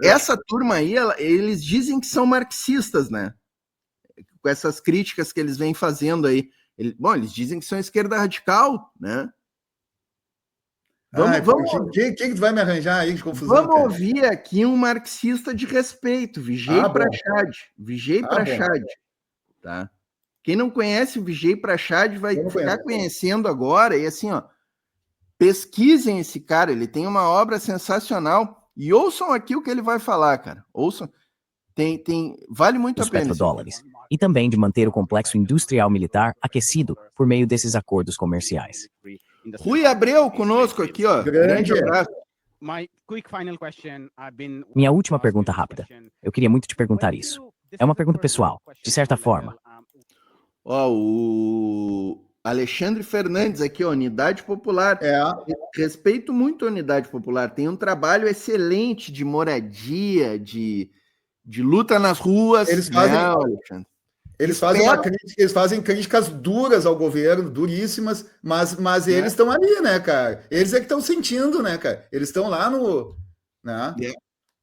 essa turma aí, eles dizem que são marxistas, né? Com essas críticas que eles vêm fazendo aí. Eles dizem que são esquerda radical, né? O que tu vai me arranjar aí de confusão? Vamos ouvir aqui um marxista de respeito, Vijay Prashad. Vijay Prashad, tá? Quem não conhece o Vijay Prashad vai ficar conhecendo agora. E assim, ó, pesquisem esse cara, ele tem uma obra sensacional. E ouçam aqui o que ele vai falar, cara. Ouçam. Vale muito a pena. Petrodólares. E também de manter o complexo industrial militar aquecido por meio desses acordos comerciais. Rui Abreu conosco aqui, ó. Grande abraço. Minha última pergunta rápida. Eu queria muito te perguntar isso. É uma pergunta pessoal, de certa forma. Ó, o Alexandre Fernandes aqui, ó, Unidade Popular. Respeito muito a Unidade Popular. Tem um trabalho excelente de moradia, de luta nas ruas. Eles fazem críticas duras ao governo, duríssimas, mas eles estão ali, né, cara? Eles é que estão sentindo, né, cara? Eles estão lá no... Né?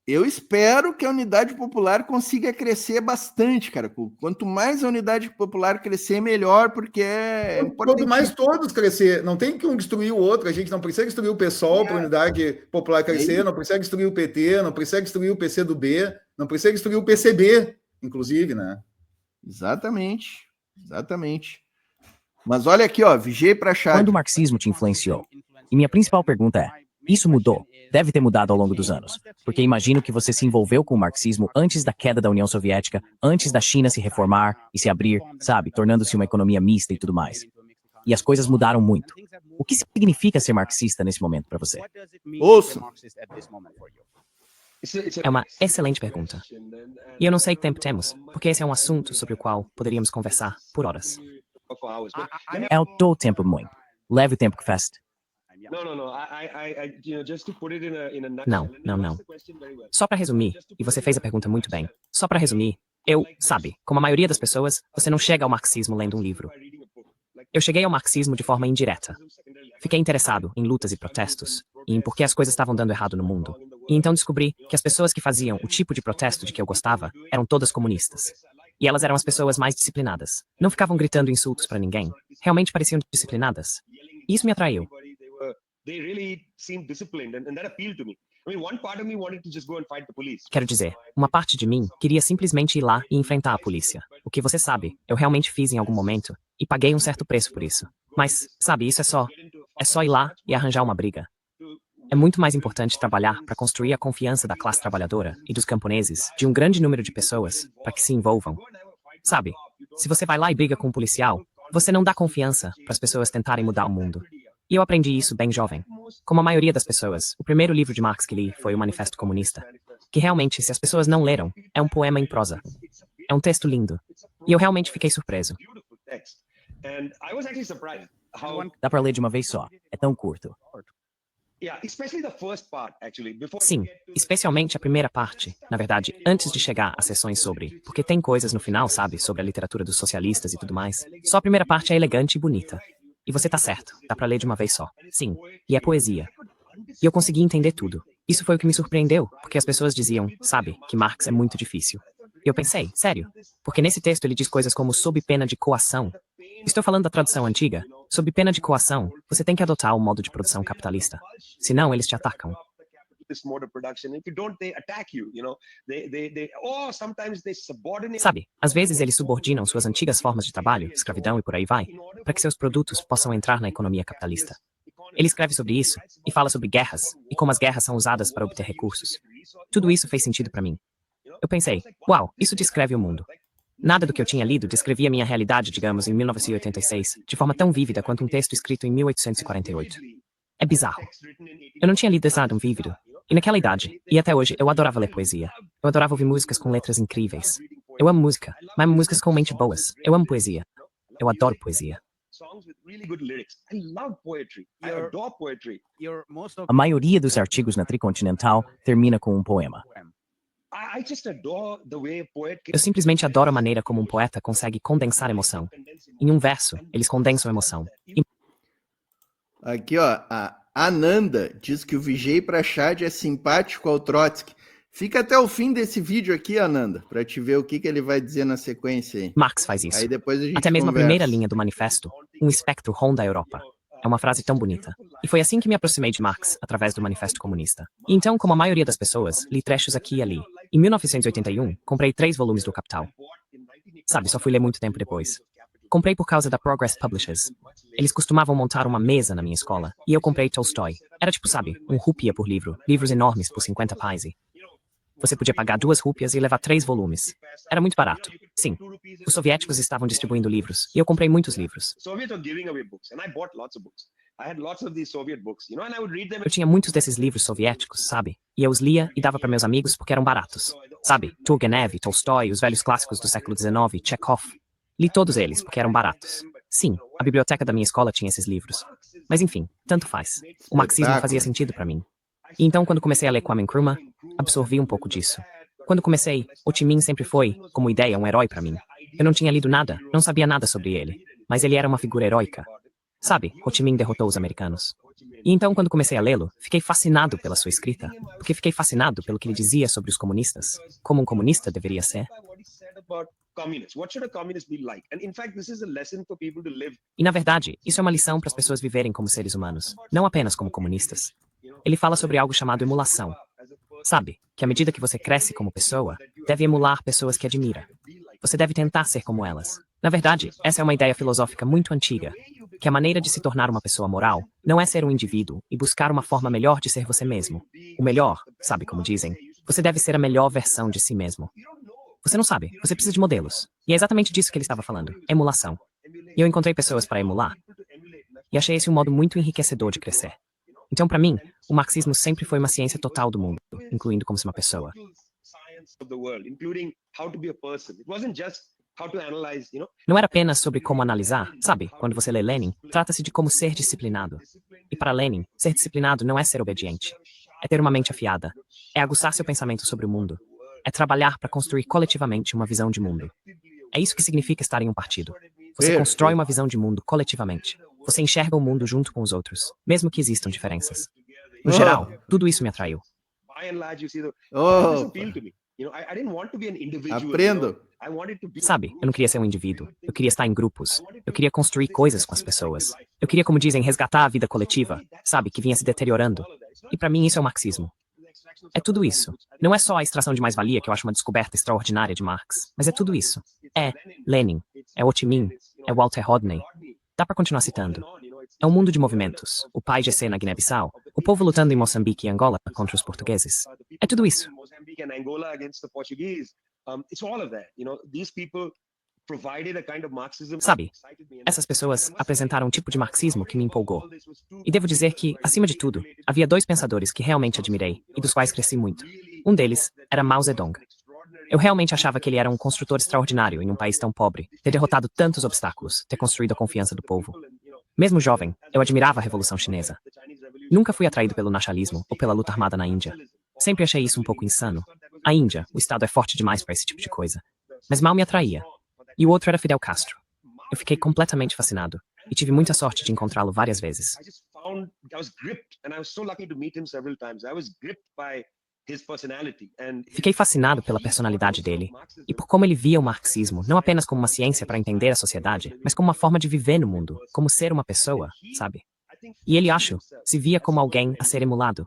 Eu espero que a Unidade Popular consiga crescer bastante, cara. Quanto mais a Unidade Popular crescer, melhor, porque é importante. Quanto mais todos crescer, não tem que um destruir o outro. A gente não precisa destruir o PSOL para a Unidade Popular crescer, não precisa destruir o PT, não precisa destruir o PCdoB, não precisa destruir o PCB, inclusive, né? Exatamente. Mas olha aqui, ó, Vijay Prashad. Quando o marxismo te influenciou? E minha principal pergunta é, isso mudou? Deve ter mudado ao longo dos anos. Porque imagino que você se envolveu com o marxismo antes da queda da União Soviética, antes da China se reformar e se abrir, sabe, tornando-se uma economia mista e tudo mais. E as coisas mudaram muito. O que significa ser marxista nesse momento para você? Ouça. É uma excelente pergunta. E eu não sei que tempo temos, porque esse é um assunto sobre o qual poderíamos conversar por horas. Eu dou tempo muito. Leve o tempo que faz. Não. Só para resumir, e você fez a pergunta muito bem. Só para resumir, como a maioria das pessoas, você não chega ao marxismo lendo um livro. Eu cheguei ao marxismo de forma indireta. Fiquei interessado em lutas e protestos, e em por que as coisas estavam dando errado no mundo. E então descobri que as pessoas que faziam o tipo de protesto de que eu gostava eram todas comunistas. E elas eram as pessoas mais disciplinadas. Não ficavam gritando insultos para ninguém. Realmente pareciam disciplinadas. E isso me atraiu. Quero dizer, uma parte de mim queria simplesmente ir lá e enfrentar a polícia. O que você sabe, eu realmente fiz em algum momento, e paguei um certo preço por isso. Mas, sabe, isso é só ir lá e arranjar uma briga. É muito mais importante trabalhar para construir a confiança da classe trabalhadora e dos camponeses, de um grande número de pessoas, para que se envolvam. Sabe, se você vai lá e briga com um policial, você não dá confiança para as pessoas tentarem mudar o mundo. E eu aprendi isso bem jovem. Como a maioria das pessoas, o primeiro livro de Marx que li foi o Manifesto Comunista. Que realmente, se as pessoas não leram, é um poema em prosa. É um texto lindo. E eu realmente fiquei surpreso. Dá para ler de uma vez só. É tão curto. Sim, especialmente a primeira parte. Na verdade, antes de chegar às sessões sobre... Porque tem coisas no final, sabe, sobre a literatura dos socialistas e tudo mais. Só a primeira parte é elegante e bonita. E você tá certo, dá pra ler de uma vez só. Sim, e é poesia. E eu consegui entender tudo. Isso foi o que me surpreendeu, porque as pessoas diziam, sabe, que Marx é muito difícil. E eu pensei, sério? Porque nesse texto ele diz coisas como sob pena de coação. Estou falando da tradução antiga. Sob pena de coação, você tem que adotar o modo de produção capitalista. Senão, eles te atacam. Sabe, às vezes eles subordinam suas antigas formas de trabalho, escravidão e por aí vai, para que seus produtos possam entrar na economia capitalista. Ele escreve sobre isso e fala sobre guerras e como as guerras são usadas para obter recursos. Tudo isso fez sentido para mim. Eu pensei, uau, isso descreve o mundo. Nada do que eu tinha lido descrevia minha realidade, digamos, em 1986, de forma tão vívida quanto um texto escrito em 1848. É bizarro. Eu não tinha lido esse tão vívido. E naquela idade, e até hoje, eu adorava ler poesia. Eu adorava ouvir músicas com letras incríveis. Eu amo música, mas músicas com mente boas. Eu amo poesia. Eu adoro poesia. A maioria dos artigos na Tricontinental termina com um poema. Eu simplesmente adoro a maneira como um poeta consegue condensar emoção. Em um verso, eles condensam emoção. Aqui, ó, a Ananda diz que o Vijay Prashad é simpático ao Trotsky. Fica até o fim desse vídeo aqui, Ananda, para te ver o que ele vai dizer na sequência aí. Marx faz isso. Aí depois a gente Até mesmo conversa. a primeira linha do manifesto, um espectro ronda a Europa. É uma frase tão bonita. E foi assim que me aproximei de Marx, através do Manifesto Comunista. E então, como a maioria das pessoas, li trechos aqui e ali. Em 1981, comprei 3 volumes do Capital. Sabe, só fui ler muito tempo depois. Comprei por causa da Progress Publishers. Eles costumavam montar uma mesa na minha escola, e eu comprei Tolstói. Era tipo, sabe, rúpia por livro, livros enormes por 50 paise. Você podia pagar 2 rúpias e levar 3 volumes. Era muito barato. Sim. Os soviéticos estavam distribuindo livros, e eu comprei muitos livros. Eu tinha muitos desses livros soviéticos, sabe? E eu os lia e dava para meus amigos porque eram baratos. Sabe? Turgenev, Tolstói, os velhos clássicos do século XIX, Chekhov. Li todos eles porque eram baratos. Sim, a biblioteca da minha escola tinha esses livros. Mas enfim, tanto faz. O marxismo fazia sentido para mim. E então, quando comecei a ler Kwame Nkrumah, absorvi um pouco disso. Quando comecei, Ho Chi Minh sempre foi, como ideia, um herói para mim. Eu não tinha lido nada, não sabia nada sobre ele. Mas ele era uma figura heróica. Sabe, Ho Chi Minh derrotou os americanos. E então, quando comecei a lê-lo, fiquei fascinado pela sua escrita. Porque fiquei fascinado pelo que ele dizia sobre os comunistas. Como um comunista deveria ser. E na verdade, isso é uma lição para as pessoas viverem como seres humanos, não apenas como comunistas. Ele fala sobre algo chamado emulação. Sabe, que à medida que você cresce como pessoa, deve emular pessoas que admira. Você deve tentar ser como elas. Na verdade, essa é uma ideia filosófica muito antiga, que a maneira de se tornar uma pessoa moral não é ser um indivíduo e buscar uma forma melhor de ser você mesmo. O melhor, sabe como dizem, você deve ser a melhor versão de si mesmo. Você não sabe, você precisa de modelos. E é exatamente disso que ele estava falando, emulação. E eu encontrei pessoas para emular. E achei esse um modo muito enriquecedor de crescer. Então, para mim, o marxismo sempre foi uma ciência total do mundo, incluindo como ser uma pessoa. Não era apenas sobre como analisar, sabe? Quando você lê Lenin, trata-se de como ser disciplinado. E para Lenin, ser disciplinado não é ser obediente. É ter uma mente afiada. É aguçar seu pensamento sobre o mundo. É trabalhar para construir coletivamente uma visão de mundo. É isso que significa estar em um partido. Você constrói uma visão de mundo coletivamente. Você enxerga o mundo junto com os outros, mesmo que existam diferenças. No geral, tudo isso me atraiu. Aprendo. Sabe, eu não queria ser um indivíduo. Eu queria estar em grupos. Eu queria construir coisas com as pessoas. Eu queria, como dizem, resgatar a vida coletiva, sabe, que vinha se deteriorando. E para mim isso é o marxismo. É tudo isso. Não é só a extração de mais-valia, que eu acho uma descoberta extraordinária de Marx, mas é tudo isso. É Lenin, é Ho Chi Minh, é Walter Rodney. Dá para continuar citando. É um mundo de movimentos. O PAIGC na Guiné-Bissau, o povo lutando em Moçambique e Angola contra os portugueses. É tudo isso. Sabe, essas pessoas apresentaram um tipo de marxismo que me empolgou. E devo dizer que, acima de tudo, havia 2 pensadores que realmente admirei e dos quais cresci muito. Um deles era Mao Zedong. Eu realmente achava que ele era um construtor extraordinário em um país tão pobre, ter derrotado tantos obstáculos, ter construído a confiança do povo. Mesmo jovem, eu admirava a Revolução Chinesa. Nunca fui atraído pelo nacionalismo ou pela luta armada na Índia. Sempre achei isso um pouco insano. A Índia, o Estado é forte demais para esse tipo de coisa. Mas Mao me atraía. E o outro era Fidel Castro. Eu fiquei completamente fascinado. E tive muita sorte de encontrá-lo várias vezes. Fiquei fascinado pela personalidade dele e por como ele via o marxismo não apenas como uma ciência para entender a sociedade, mas como uma forma de viver no mundo, como ser uma pessoa, sabe? E ele, acho, se via como alguém a ser emulado.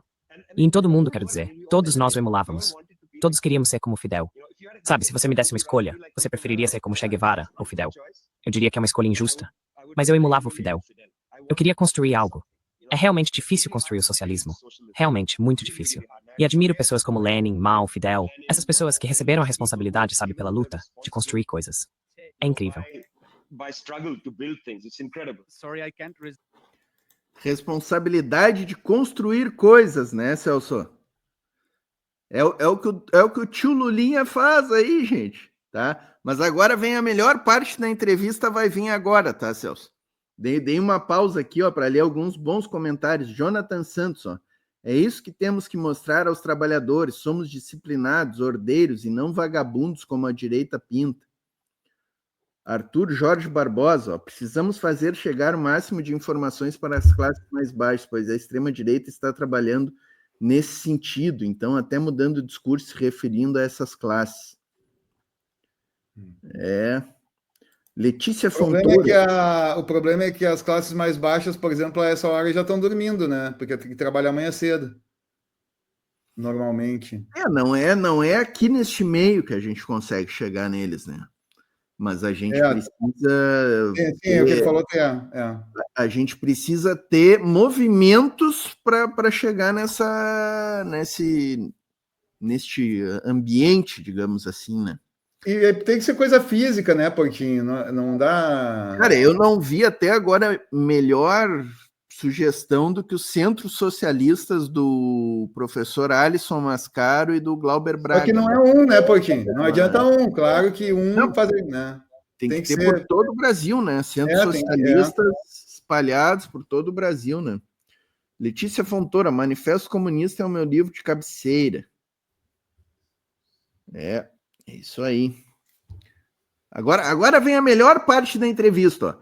E em todo mundo, quero dizer, todos nós o emulávamos. Todos queríamos ser como Fidel. Sabe, se você me desse uma escolha, você preferiria ser como Che Guevara ou Fidel? Eu diria que é uma escolha injusta. Mas eu emulava o Fidel. Eu queria construir algo. É realmente difícil construir o socialismo. Realmente, muito difícil. E admiro pessoas como Lenin, Mao, Fidel, essas pessoas que receberam a responsabilidade, sabe, pela luta, de construir coisas. É incrível. Responsabilidade de construir coisas, né, Celso? É o que o tio Lulinha faz aí, gente, tá? Mas agora vem a melhor parte da entrevista, vai vir agora, tá, Celso? Dei uma pausa aqui, ó, para ler alguns bons comentários. Jonathan Santos, ó. É isso que temos que mostrar aos trabalhadores. Somos disciplinados, ordeiros e não vagabundos como a direita pinta. Arthur Jorge Barbosa, ó. Precisamos fazer chegar o máximo de informações para as classes mais baixas, pois a extrema-direita está trabalhando nesse sentido, então até mudando o discurso, se referindo a essas classes. Letícia Fontoura. O problema é que as classes mais baixas, por exemplo, a essa hora já estão dormindo, né? Porque tem que trabalhar amanhã cedo. Normalmente. Não é aqui neste meio que a gente consegue chegar neles, né? Mas a gente precisa. Sim, o que ele falou que A gente precisa ter movimentos para chegar neste ambiente, digamos assim, né? E tem que ser coisa física, né, Portinho? Não dá. Cara, eu não vi até agora melhor sugestão do que os centros socialistas do professor Alisson Mascaro e do Glauber Braga. Só que não é um, né, Portinho? Não adianta um. Claro que um fazer, né? Tem que ter por todo o Brasil, né? Centros socialistas espalhados por todo o Brasil, né? Letícia Fontoura, Manifesto Comunista é o meu livro de cabeceira. É isso aí. Agora vem a melhor parte da entrevista. Ó.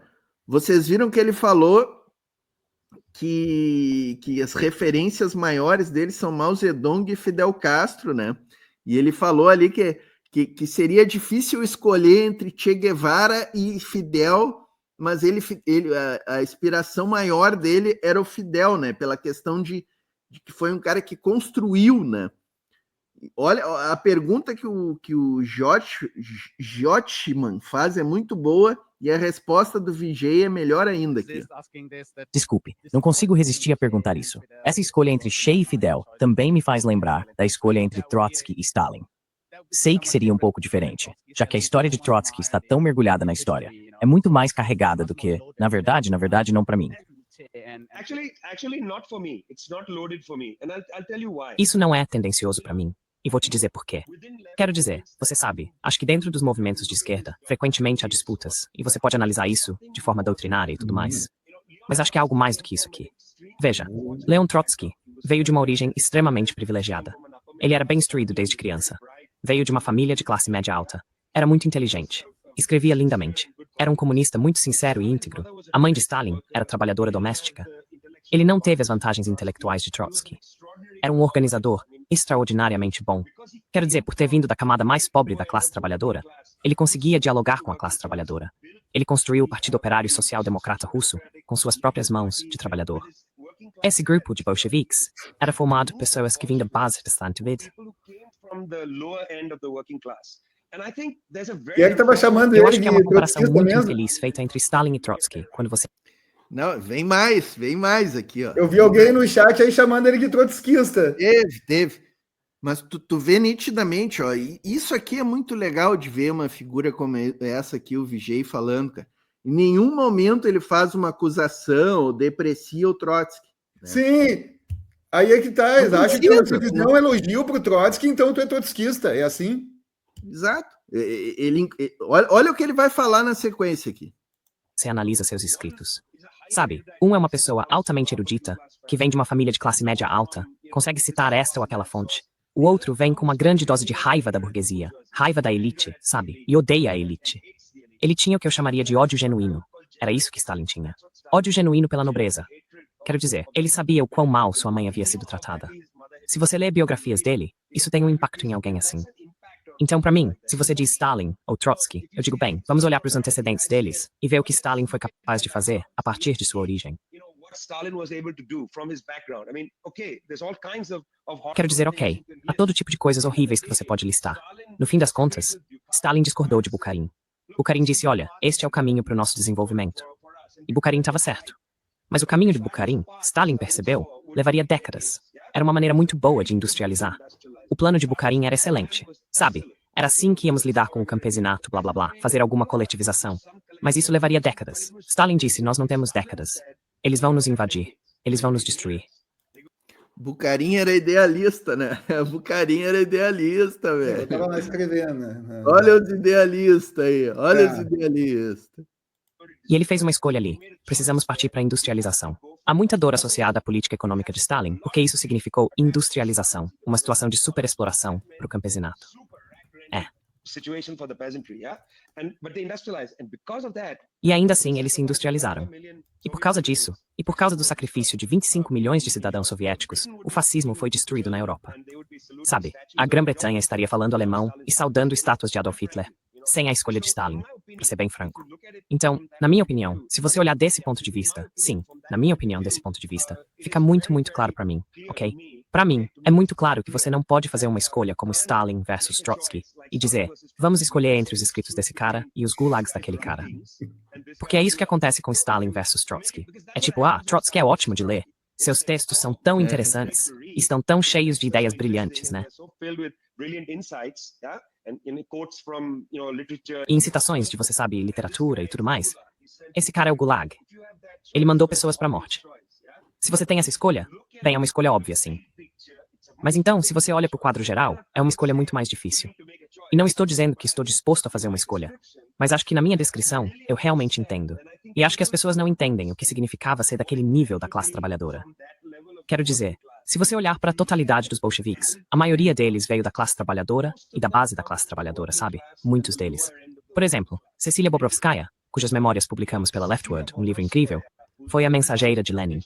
Vocês viram que ele falou que as referências maiores dele são Mao Zedong e Fidel Castro, né? E ele falou ali que seria difícil escolher entre Che Guevara e Fidel, mas a inspiração maior dele era o Fidel, né? Pela questão de que foi um cara que construiu, né? Olha, a pergunta que o Jotman faz é muito boa e a resposta do Vijay é melhor ainda aqui. Desculpe, não consigo resistir a perguntar isso. Essa escolha entre Che e Fidel também me faz lembrar da escolha entre Trotsky e Stalin. Sei que seria um pouco diferente, já que a história de Trotsky está tão mergulhada na história. É muito mais carregada do que, na verdade, não para mim. Isso não é tendencioso para mim. E vou te dizer por quê. Quero dizer, você sabe, acho que dentro dos movimentos de esquerda, frequentemente há disputas, e você pode analisar isso de forma doutrinária e tudo mais. Mas acho que há algo mais do que isso aqui. Veja, Leon Trotsky veio de uma origem extremamente privilegiada. Ele era bem instruído desde criança. Veio de uma família de classe média alta. Era muito inteligente. Escrevia lindamente. Era um comunista muito sincero e íntegro. A mãe de Stalin era trabalhadora doméstica. Ele não teve as vantagens intelectuais de Trotsky. Era um organizador extraordinariamente bom. Quero dizer, por ter vindo da camada mais pobre da classe trabalhadora, ele conseguia dialogar com a classe trabalhadora. Ele construiu o Partido Operário Social Democrata Russo com suas próprias mãos de trabalhador. Esse grupo de bolcheviques era formado por pessoas que vinham da base da Stantivide. Quem é que estava chamando Eu ele acho que é uma comparação muito mesmo? infeliz feita entre Stalin e Trotsky, quando você... Não, vem mais aqui, ó. Eu vi alguém no chat aí chamando ele de trotskista. Teve. Mas tu vê nitidamente, ó, isso aqui é muito legal de ver uma figura como essa aqui, o Vijay falando, cara. Em nenhum momento ele faz uma acusação ou deprecia o Trotsky. Né? Sim, aí é que tá. Acho que se fizer um elogio pro Trotsky, então tu é trotskista, é assim? Exato. Olha o que ele vai falar na sequência aqui. Você analisa seus escritos. Sabe, um é uma pessoa altamente erudita, que vem de uma família de classe média alta, consegue citar esta ou aquela fonte. O outro vem com uma grande dose de raiva da burguesia, raiva da elite, sabe, e odeia a elite. Ele tinha o que eu chamaria de ódio genuíno. Era isso que Stalin tinha. Ódio genuíno pela nobreza. Quero dizer, ele sabia o quão mal sua mãe havia sido tratada. Se você lê biografias dele, isso tem um impacto em alguém assim. Então, para mim, se você diz Stalin ou Trotsky, eu digo, bem, vamos olhar para os antecedentes deles e ver o que Stalin foi capaz de fazer a partir de sua origem. Quero dizer, ok, há todo tipo de coisas horríveis que você pode listar. No fim das contas, Stalin discordou de Bukharin. Bukharin disse, olha, este é o caminho para o nosso desenvolvimento. E Bukharin estava certo. Mas o caminho de Bukharin, Stalin percebeu, levaria décadas. Era uma maneira muito boa de industrializar. O plano de Bukharin era excelente. Sabe, era assim que íamos lidar com o campesinato, blá blá blá, fazer alguma coletivização. Mas isso levaria décadas. Stalin disse, nós não temos décadas. Eles vão nos invadir. Eles vão nos destruir. Bukharin era idealista, né? Bukharin era idealista, velho. Eu tava lá escrevendo, né? Olha os idealistas aí, olha os idealistas. E ele fez uma escolha ali. Precisamos partir para a industrialização. Há muita dor associada à política econômica de Stalin, porque isso significou industrialização, uma situação de superexploração para o campesinato. E ainda assim, eles se industrializaram. E por causa disso, e por causa do sacrifício de 25 milhões de cidadãos soviéticos, o fascismo foi destruído na Europa. Sabe, a Grã-Bretanha estaria falando alemão e saudando estátuas de Adolf Hitler, sem a escolha de Stalin, para ser bem franco. Então, na minha opinião, se você olhar desse ponto de vista, sim, na minha opinião desse ponto de vista, fica muito, muito claro para mim, ok? Para mim, é muito claro que você não pode fazer uma escolha como Stalin versus Trotsky e dizer, vamos escolher entre os escritos desse cara e os gulags daquele cara. Porque é isso que acontece com Stalin versus Trotsky. É tipo, Trotsky é ótimo de ler. Seus textos são tão interessantes e estão tão cheios de ideias brilhantes, né? E em citações de, você sabe, literatura e tudo mais. Esse cara é o Gulag. Ele mandou pessoas pra morte. Se você tem essa escolha, bem, é uma escolha óbvia, sim. Mas então, se você olha pro quadro geral, é uma escolha muito mais difícil. E não estou dizendo que estou disposto a fazer uma escolha, mas acho que na minha descrição, eu realmente entendo. E acho que as pessoas não entendem o que significava ser daquele nível da classe trabalhadora. Quero dizer, se você olhar para a totalidade dos bolcheviques, a maioria deles veio da classe trabalhadora e da base da classe trabalhadora, sabe? Muitos deles. Por exemplo, Cecília Bobrovskaya, cujas memórias publicamos pela Leftward, um livro incrível, foi a mensageira de Lenin.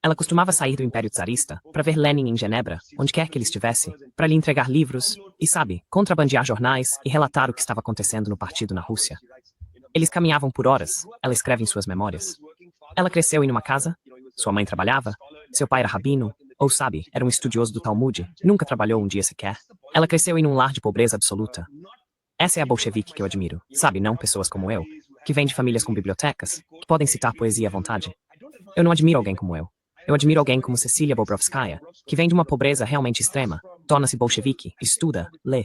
Ela costumava sair do Império Tsarista para ver Lenin em Genebra, onde quer que ele estivesse, para lhe entregar livros e, sabe, contrabandear jornais e relatar o que estava acontecendo no partido na Rússia. Eles caminhavam por horas, ela escreve em suas memórias. Ela cresceu em uma casa, sua mãe trabalhava, seu pai era rabino, ou sabe, era um estudioso do Talmud, nunca trabalhou um dia sequer. Ela cresceu em um lar de pobreza absoluta. Essa é a bolchevique que eu admiro, sabe, não pessoas como eu, que vêm de famílias com bibliotecas, que podem citar poesia à vontade. Eu não admiro alguém como eu. Eu admiro alguém como Cecília Bobrovskaya, que vem de uma pobreza realmente extrema, torna-se bolchevique, estuda, lê.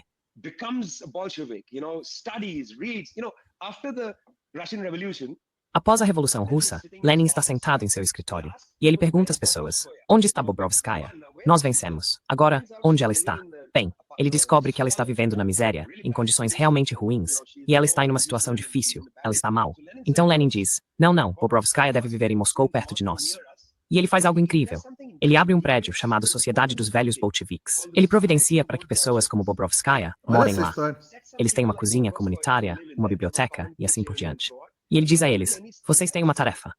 Após a Revolução Russa, Lenin está sentado em seu escritório, e ele pergunta às pessoas, onde está Bobrovskaya? Nós vencemos. Agora, onde ela está? Bem, ele descobre que ela está vivendo na miséria, em condições realmente ruins, e ela está em uma situação difícil, ela está mal. Então Lenin diz, não, Bobrovskaya deve viver em Moscou perto de nós. E ele faz algo incrível. Ele abre um prédio chamado Sociedade dos Velhos Bolcheviques. Ele providencia para que pessoas como Bobrovskaya morem lá. Eles têm uma cozinha comunitária, uma biblioteca e assim por diante. E ele diz a eles, vocês têm uma tarefa.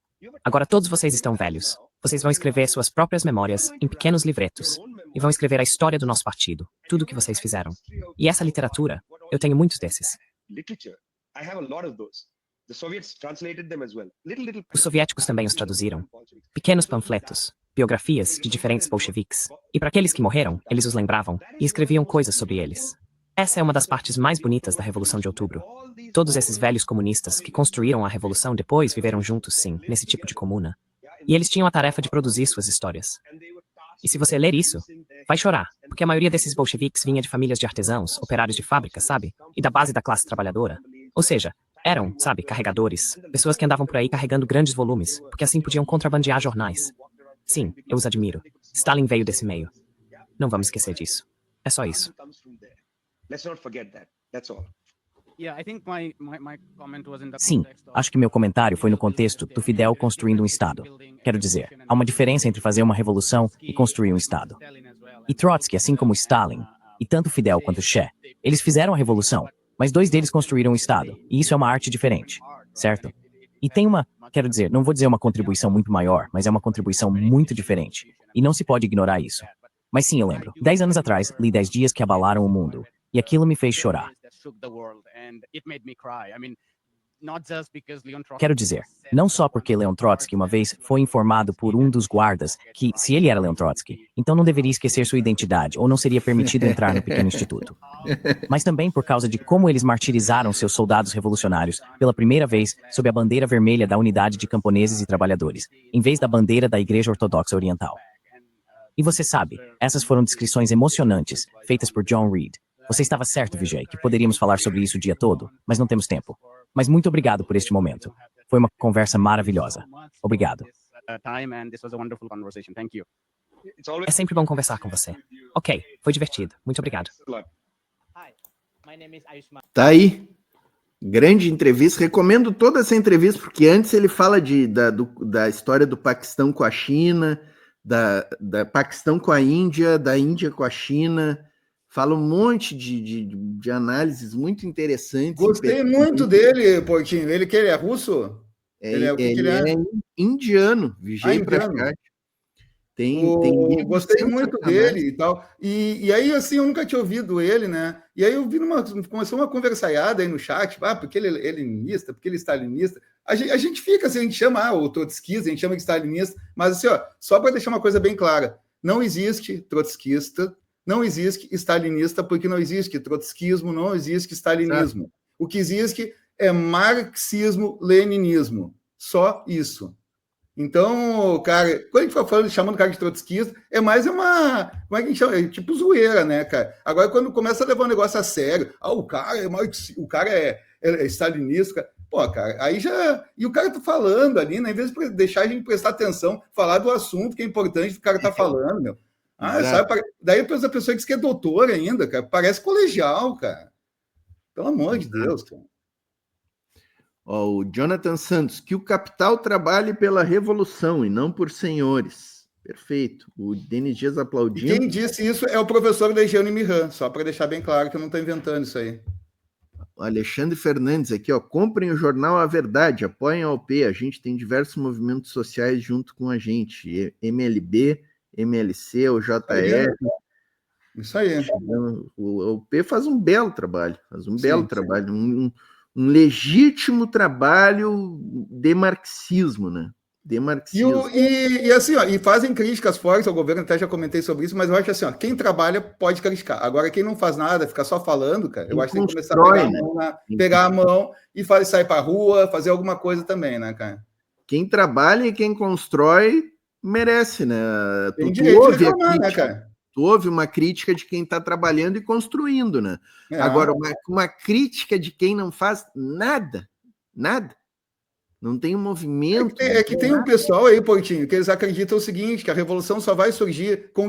Agora todos vocês estão velhos. Vocês vão escrever suas próprias memórias em pequenos livretos. E vão escrever a história do nosso partido, tudo o que vocês fizeram. E essa literatura, eu tenho muitos desses. Os soviéticos também os traduziram. Pequenos panfletos, biografias de diferentes bolcheviques. E para aqueles que morreram, eles os lembravam e escreviam coisas sobre eles. Essa é uma das partes mais bonitas da Revolução de Outubro. Todos esses velhos comunistas que construíram a Revolução depois viveram juntos, sim, nesse tipo de comuna. E eles tinham a tarefa de produzir suas histórias. E se você ler isso, vai chorar, porque a maioria desses bolcheviques vinha de famílias de artesãos, operários de fábricas, sabe? E da base da classe trabalhadora. Ou seja, eram, sabe, carregadores, pessoas que andavam por aí carregando grandes volumes, porque assim podiam contrabandear jornais. Sim, eu os admiro. Stalin veio desse meio. Não vamos esquecer disso. É só isso. Sim, acho que meu comentário foi no contexto do Fidel construindo um Estado. Quero dizer, há uma diferença entre fazer uma revolução e construir um Estado. E Trotsky, assim como Stalin, e tanto Fidel quanto Che, eles fizeram a revolução, mas dois deles construíram um Estado, e isso é uma arte diferente, certo? E tem uma, quero dizer, não vou dizer uma contribuição muito maior, mas é uma contribuição muito diferente, e não se pode ignorar isso. Mas sim, eu lembro, 10 anos atrás, li 10 dias que abalaram o mundo, e aquilo me fez chorar. Quero dizer, não só porque Leon Trotsky uma vez foi informado por um dos guardas que, se ele era Leon Trotsky, então não deveria esquecer sua identidade ou não seria permitido entrar no pequeno instituto. Mas também por causa de como eles martirizaram seus soldados revolucionários pela primeira vez sob a bandeira vermelha da unidade de camponeses e trabalhadores, em vez da bandeira da Igreja Ortodoxa Oriental. E você sabe, essas foram descrições emocionantes, feitas por John Reed. Você estava certo, Vijay, que poderíamos falar sobre isso o dia todo, mas não temos tempo. Mas muito obrigado por este momento. Foi uma conversa maravilhosa. Obrigado. É sempre bom conversar com você. Ok, foi divertido. Muito obrigado. Tá aí. Grande entrevista. Recomendo toda essa entrevista, porque antes ele fala da história do Paquistão com a China, da Paquistão com a Índia, da Índia com a China. Fala um monte de análises muito interessantes. Gostei muito dele, Portinho. Ele é russo? Ele é indiano, Vijay Prashad. Gostei muito dele e tal. E aí, assim, eu nunca tinha ouvido ele, né? E aí eu vi começou uma conversaiada aí no chat, porque ele é leninista, porque ele é stalinista. A gente fica assim, a gente chama o trotskista, a gente chama de stalinista, mas assim, ó, só para deixar uma coisa bem clara, não existe trotskista, não existe stalinista, porque não existe trotskismo, não existe stalinismo. Certo. O que existe é marxismo-leninismo. Só isso. Então, cara, quando a gente for chamando o cara de trotskista, é mais uma. Como é que a gente chama? É tipo zoeira, né, cara? Agora, quando começa a levar um negócio a sério, o cara é stalinista, cara. Pô, cara, aí já. E o cara tá falando ali, né? Em vez de deixar a gente prestar atenção, falar do assunto que é importante que o cara tá falando, meu. Sabe? Daí a pessoa diz que é doutor ainda, cara. Parece colegial, cara. Pelo amor de Deus, cara. O Jonathan Santos, que o capital trabalhe pela revolução e não por senhores. Perfeito. O Denis Dias aplaudindo. E quem disse isso é o professor Legiane Miran, só para deixar bem claro que eu não estou inventando isso aí. O Alexandre Fernandes aqui, comprem o jornal A Verdade, apoiem a OP, a gente tem diversos movimentos sociais junto com a gente, MLB, MLC, o JR. Isso aí. O OP faz um belo trabalho, trabalho, um legítimo trabalho de marxismo, né? De marxismo. E assim, ó, e fazem críticas fortes ao governo, até já comentei sobre isso, mas eu acho assim, ó, quem trabalha pode criticar. Agora, quem não faz nada, fica só falando, cara, eu acho que tem que começar a pegar a mão e sair pra rua, fazer alguma coisa também, né, cara? Quem trabalha e quem constrói merece, né? Tem direito de reclamar, né, cara? Tu ouve uma crítica de quem está trabalhando e construindo, né? Agora, uma crítica de quem não faz nada, não tem um movimento. É que tem um pessoal aí, Portinho, que eles acreditam o seguinte, que a revolução só vai surgir com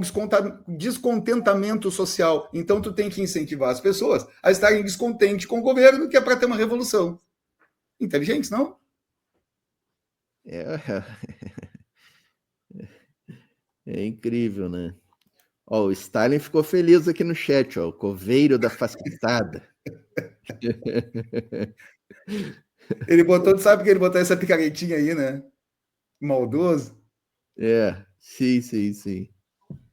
descontentamento social. Então, tu tem que incentivar as pessoas a estarem descontentes com o governo, que é para ter uma revolução. Inteligentes, não? É incrível, né? O Stalin ficou feliz aqui no chat, o coveiro da fascistada. Ele botou, sabe que ele botou essa picaretinha aí, né? Maldoso. Sim.